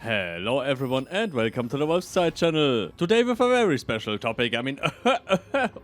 Hello everyone and welcome to the Wolfszeit channel. Today with a very special topic,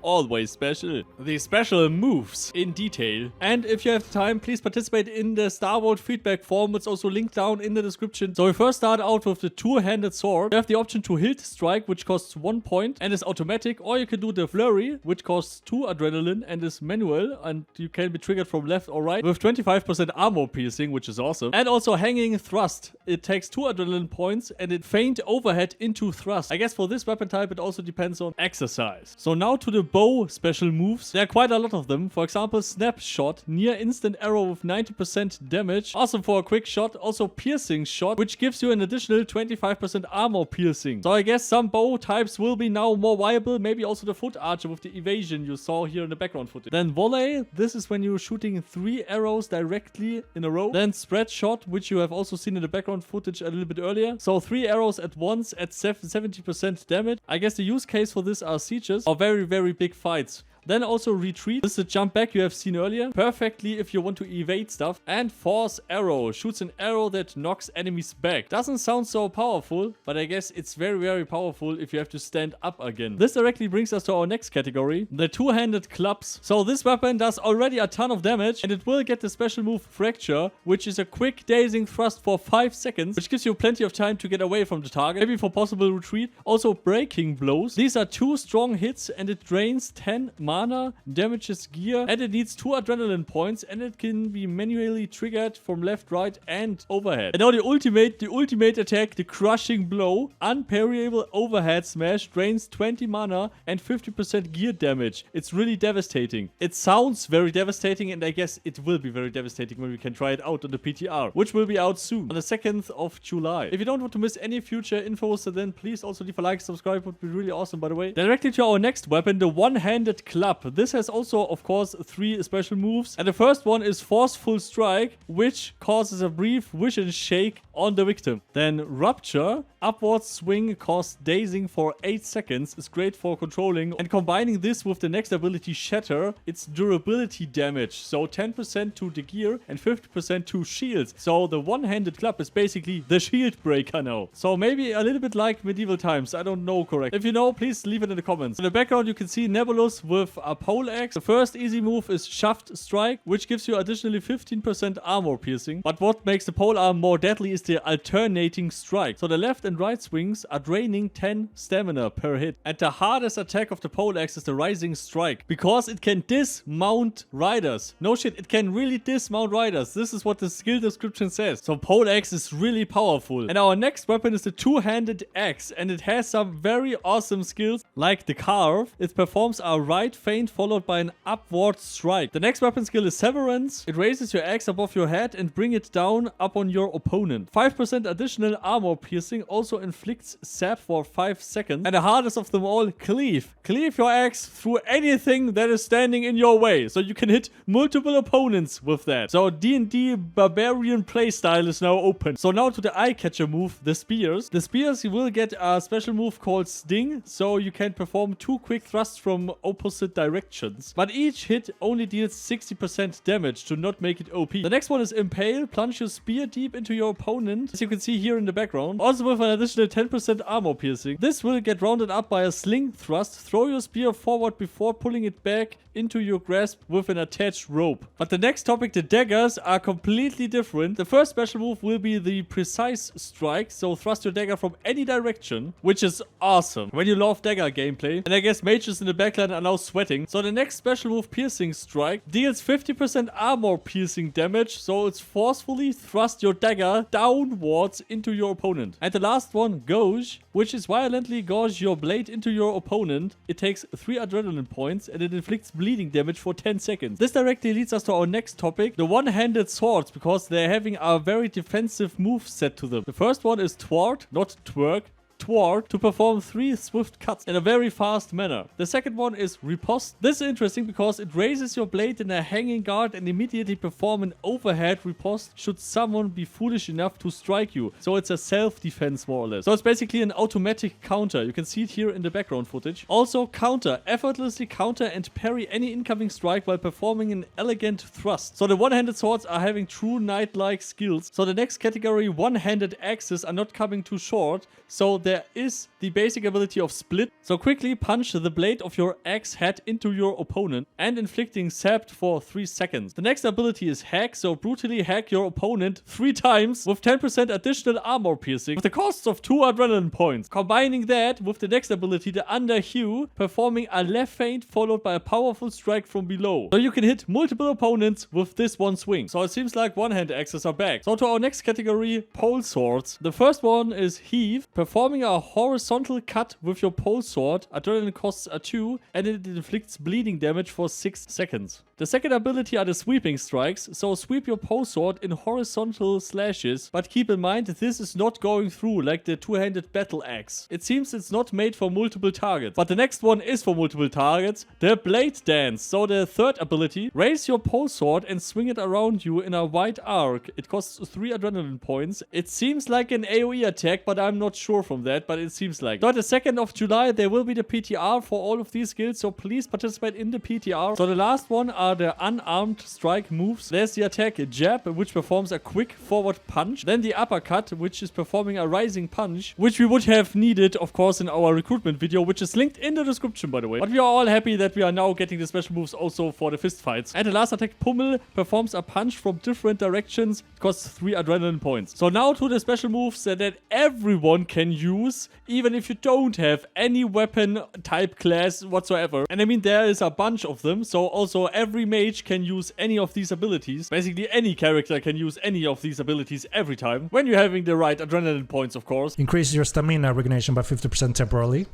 always special. The special moves in detail. And if you have time, please participate in the Star Wars feedback form. It's also linked down in the description. So we first start out with the two-handed sword. You have the option to hilt strike, which costs 1 point and is automatic. Or you can do the flurry, which costs 2 adrenaline and is manual. And you can be triggered from left or right with 25% armor piercing, which is awesome. And also hanging thrust. It takes 2 adrenaline points and it feint overhead into thrust. I guess for this weapon type it also depends on exercise. So now to the bow special moves. There are quite a lot of them. For example, snapshot, near instant arrow with 90% damage. Awesome for a quick shot. Also piercing shot, which gives you an additional 25% armor piercing. So I guess some bow types will be now more viable. Maybe also the foot archer with the evasion you saw here in the background footage. Then volley. This is when you're shooting 3 arrows directly in a row. Then spread shot, which you have also seen in the background footage a little bit earlier. So 3 arrows at once at 70% damage. I guess the use case for this are sieges or very, very big fights. Then also retreat. This is a jump back you have seen earlier. Perfectly if you want to evade stuff. And force arrow. Shoots an arrow that knocks enemies back. Doesn't sound so powerful, but I guess it's very, very powerful if you have to stand up again. This directly brings us to our next category. The two-handed clubs. So this weapon does already a ton of damage and it will get the special move fracture, which is a quick dazing thrust for 5 seconds, which gives you plenty of time to get away from the target. Maybe for possible retreat. Also breaking blows. These are 2 strong hits and it drains 10 mana, damages gear, and it needs 2 adrenaline points, and it can be manually triggered from left, right, and overhead. And now the ultimate attack, the crushing blow, unparryable overhead smash, drains 20 mana and 50% gear damage. It's really devastating. It sounds very devastating, and I guess it will be very devastating when we can try it out on the PTR, which will be out soon, on the 2nd of July. If you don't want to miss any future infos, then please also leave a like, subscribe, would be really awesome, by the way. Directly to our next weapon, the one-handed club. This has also, of course, 3 special moves. And the first one is Forceful Strike, which causes a brief vision shake on the victim. Then Rupture. Upward swing costs dazing for 8 seconds. Is great for controlling. And combining this with the next ability, Shatter, it's durability damage. So 10% to the gear and 50% to shields. So the one-handed club is basically the shield breaker now. So maybe a little bit like medieval times. I don't know correct. If you know, please leave it in the comments. In the background, you can see Nebulous with a Poleaxe. The first easy move is Shaft Strike, which gives you additionally 15% armor piercing. But what makes the polearm more deadly is the alternating strike. So the left and right swings are draining 10 stamina per hit. And the hardest attack of the Poleaxe is the Rising Strike, because it can dismount riders. No shit, it can really dismount riders. This is what the skill description says. So Poleaxe is really powerful. And our next weapon is the two-handed axe, and it has some very awesome skills like the Carve. It performs a right feint followed by an upward strike. The next weapon skill is Severance. It raises your axe above your head and bring it down upon your opponent. 5% additional armor piercing, also inflicts sap for 5 seconds. And the hardest of them all, Cleave. Cleave your axe through anything that is standing in your way. So you can hit multiple opponents with that. So D&D Barbarian playstyle is now open. So now to the eye-catcher move, the Spears. The Spears, you will get a special move called Sting. So you can perform 2 quick thrusts from opposite directions. But each hit only deals 60% damage to not make it OP. The next one is Impale. Plunge your spear deep into your opponent, as you can see here in the background. Also with an additional 10% armor piercing. This will get rounded up by a sling thrust. Throw your spear forward before pulling it back into your grasp with an attached rope. But the next topic, the daggers, are completely different. The first special move will be the Precise Strike. So thrust your dagger from any direction, which is awesome when you love dagger gameplay. And I guess mages in the backline are now sweating. So the next special move, Piercing Strike, deals 50% armor piercing damage. So it's forcefully thrust your dagger downwards into your opponent. And the last one, Gouge, which is violently gouge your blade into your opponent. It takes 3 adrenaline points and it inflicts bleeding damage for 10 seconds. This directly leads us to our next topic, the one-handed swords, because they're having a very defensive move set to them. The first one is Thwart, not Twerk. Thwart to perform 3 swift cuts in a very fast manner. The second one is Riposte. This is interesting because it raises your blade in a hanging guard and immediately perform an overhead riposte should someone be foolish enough to strike you. So it's a self-defense more or less. So it's basically an automatic counter. You can see it here in the background footage. Also counter. Effortlessly counter and parry any incoming strike while performing an elegant thrust. So the one-handed swords are having true knight-like skills. So the next category, one-handed axes, are not coming too short. So there is the basic ability of split. So quickly punch the blade of your axe head into your opponent and inflicting sapped for 3 seconds. The next ability is hack. So brutally hack your opponent 3 times with 10% additional armor piercing with the costs of 2 adrenaline points. Combining that with the next ability, the underhew, performing a left feint followed by a powerful strike from below. So you can hit multiple opponents with this one swing. So it seems like one-hand axes are back. So to our next category, pole swords. The first one is heave, performing a horizontal cut with your pole sword. Adrenaline costs are 2 and it inflicts bleeding damage for 6 seconds. The second ability are the sweeping strikes, so sweep your pole sword in horizontal slashes, but keep in mind this is not going through like the two-handed battle axe. It seems it's not made for multiple targets, but the next one is for multiple targets, the blade dance. So the third ability, raise your pole sword and swing it around you in a wide arc. It costs 3 adrenaline points. It seems like an AoE attack, but I'm not sure from that, but it seems like. So on the 2nd of July, there will be the PTR for all of these skills, so please participate in the PTR. So the last one are the unarmed strike moves. There's the attack jab, which performs a quick forward punch. Then the uppercut, which is performing a rising punch, which we would have needed, of course, in our recruitment video, which is linked in the description, by the way. But we are all happy that we are now getting the special moves also for the fist fights. And the last attack, pummel, performs a punch from different directions. It costs 3 adrenaline points. So now to the special moves that everyone can use, even if you don't have any weapon type class whatsoever. And I mean, there is a bunch of them. So also every mage can use any of these abilities. Basically, any character can use any of these abilities every time. When you're having the right adrenaline points, of course. Increase your stamina regeneration by 50% temporarily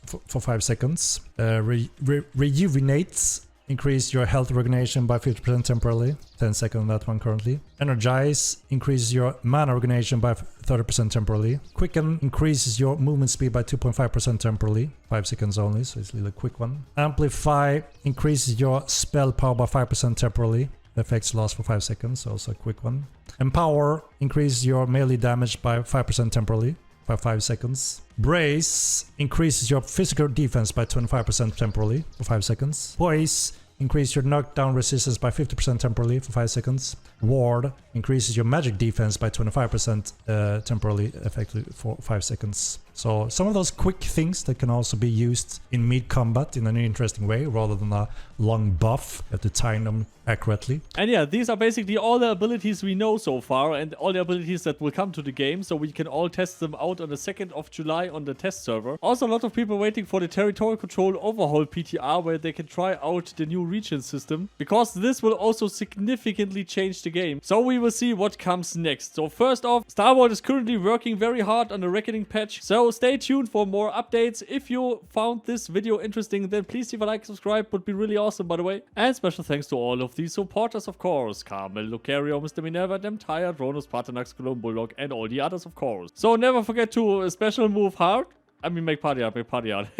for 5 seconds. Rejuvenates. Increase your health regeneration by 50% temporarily. 10 seconds on that one currently. Energize. Increases your mana regeneration by 30% temporarily. Quicken. Increases your movement speed by 2.5% temporarily. 5 seconds only, so it's a little quick one. Amplify. Increases your spell power by 5% temporarily. The effects last for 5 seconds, also a quick one. Empower. Increases your melee damage by 5% temporarily. By 5 seconds. Brace increases your physical defense by 25% temporarily for 5 seconds. Poise increase your knockdown resistance by 50% temporarily for 5 seconds. Ward increases your magic defense by 25% temporarily, effectively for 5 seconds. So some of those quick things that can also be used in mid-combat in an interesting way, rather than a long buff. You have to time them accurately. And yeah, these are basically all the abilities we know so far and all the abilities that will come to the game, so we can all test them out on the 2nd of July on the test server. Also, a lot of people waiting for the Territory Control Overhaul PTR, where they can try out the new region system, because this will also significantly change the game. So we will see what comes next. So first off, Star Wars is currently working very hard on the Reckoning patch, so stay tuned for more updates. If you found this video interesting, then please leave a like, subscribe, would be really awesome, by the way. And special thanks to all of these supporters, of course. Carmel, Lucario, Mr. Minerva, Dem Tired, Ronus, Paternax, Cologne, Bulldog, and all the others, of course. So never forget to special move hard. I mean, make party hard, make party hard.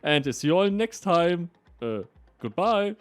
And see you all next time. Goodbye.